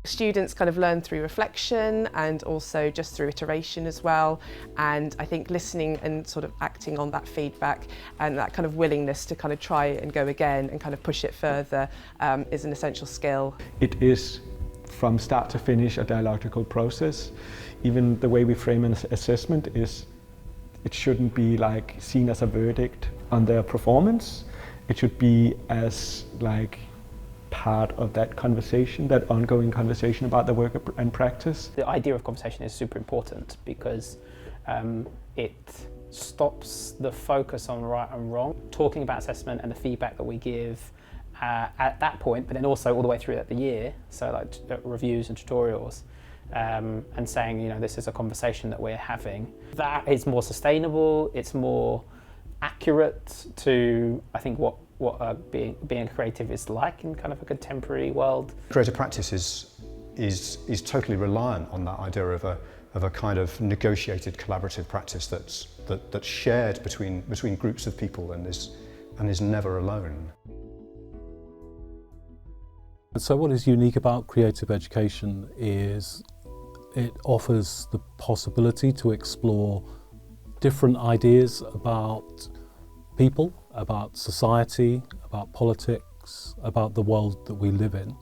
Students kind of learn through reflection and also just through iteration as well, and I think listening and sort of acting on that feedback and that kind of willingness to kind of try and go again and kind of push it further is an essential skill. It is from start to finish a dialogical process. Even the way we frame an assessment is it shouldn't be like seen as a verdict on their performance. It should be as like part of that conversation, that ongoing conversation about the work and practice. The idea of conversation is super important because it stops the focus on right and wrong. Talking about assessment and the feedback that we give at that point, but then also all the way through the year, so like reviews and tutorials, and saying, you know, this is a conversation that we're having. That is more sustainable, it's more accurate to, I think, what being creative is like in kind of a contemporary world. Creative practice is totally reliant on that idea of a kind of negotiated collaborative practice that's shared between groups of people and is never alone. So what is unique about creative education is it offers the possibility to explore different ideas about people, about society, about politics, about the world that we live in.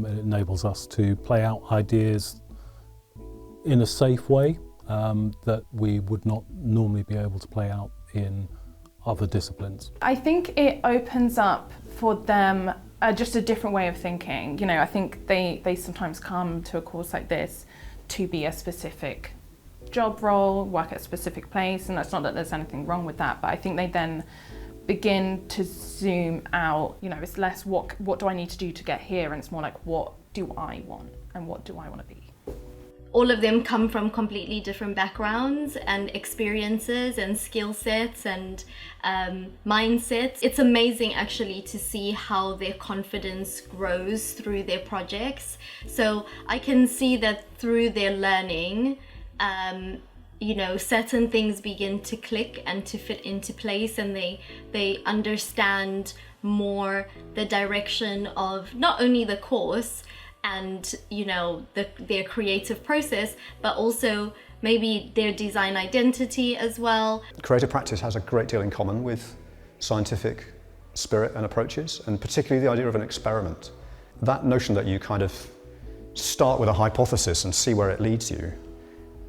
It enables us to play out ideas in a safe way that we would not normally be able to play out in other disciplines. I think it opens up for them just a different way of thinking. You know, I think they sometimes come to a course like this to be a specific job role, work at a specific place, and that's not that there's anything wrong with that, but I think they then begin to zoom out. You know, it's less what do I need to do to get here, and it's more like what do I want and what do I want to be. All of them come from completely different backgrounds and experiences and skill sets and mindsets. It's amazing actually to see how their confidence grows through their projects. So I can see that through their learning, you know, certain things begin to click and to fit into place, and they understand more the direction of not only the course and, you know, their creative process, but also maybe their design identity as well. Creative practice has a great deal in common with scientific spirit and approaches, and particularly the idea of an experiment. That notion that you kind of start with a hypothesis and see where it leads you,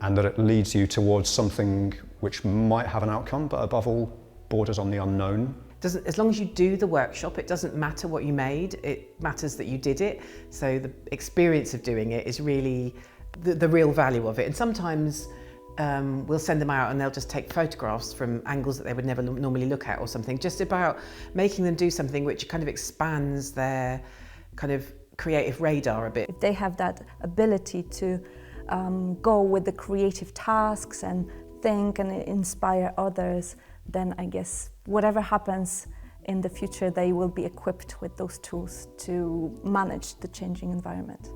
and that it leads you towards something which might have an outcome, but above all, borders on the unknown. As long as you do the workshop, it doesn't matter what you made, it matters that you did it. So the experience of doing it is really the real value of it. And sometimes we'll send them out and they'll just take photographs from angles that they would never normally look at or something, just about making them do something which kind of expands their kind of creative radar a bit. If they have that ability to go with the creative tasks and think and inspire others, then I guess whatever happens in the future, they will be equipped with those tools to manage the changing environment.